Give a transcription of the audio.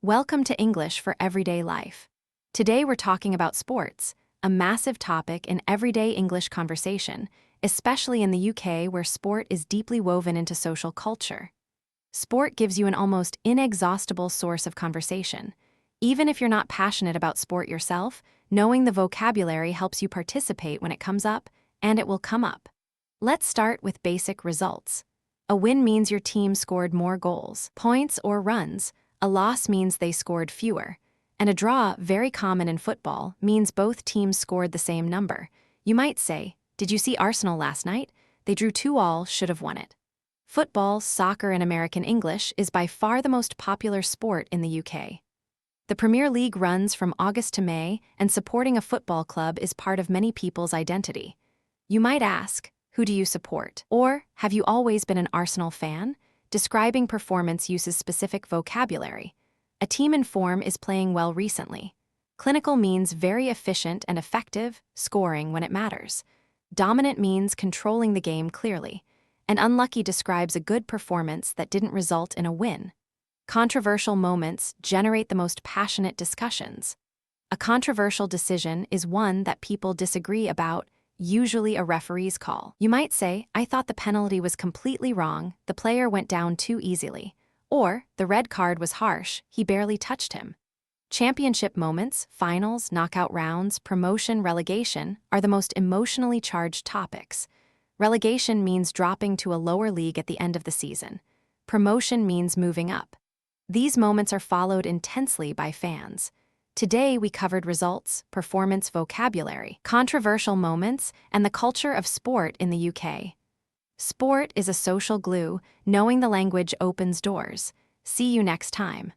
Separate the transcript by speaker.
Speaker 1: Welcome to English for Everyday Life. Today we're talking about sports, a massive topic in everyday English conversation, especially in the UK where sport is deeply woven into social culture. Sport gives you an almost inexhaustible source of conversation. Even if you're not passionate about sport yourself, knowing the vocabulary helps you participate when it comes up, and it will come up. Let's start with basic results. A win means your team scored more goals, points, or runs. A loss means they scored fewer. And a draw, very common in football, means both teams scored the same number. You might say, "Did you see Arsenal last night? They drew 2-2, should have won it." Football, soccer, and American English is by far the most popular sport in the UK. The Premier League runs from August to May, and supporting a football club is part of many people's identity. You might ask, who do you support? Or, have you always been an Arsenal fan? Describing performance uses specific vocabulary. A team in form is playing well recently. Clinical means very efficient and effective, scoring when it matters. Dominant means controlling the game clearly. And unlucky describes a good performance that didn't result in a win. Controversial moments generate the most passionate discussions. A controversial decision is one that people disagree about, usually a referee's call. You might say, "I thought the penalty was completely wrong, the player went down too easily." Or, "The red card was harsh, he barely touched him." Championship moments, finals, knockout rounds, promotion, relegation are the most emotionally charged topics. Relegation means dropping to a lower league at the end of the season. Promotion means moving up. These moments are followed intensely by fans. Today we covered results, performance vocabulary, controversial moments, and the culture of sport in the UK. Sport is a social glue. Knowing the language opens doors. See you next time.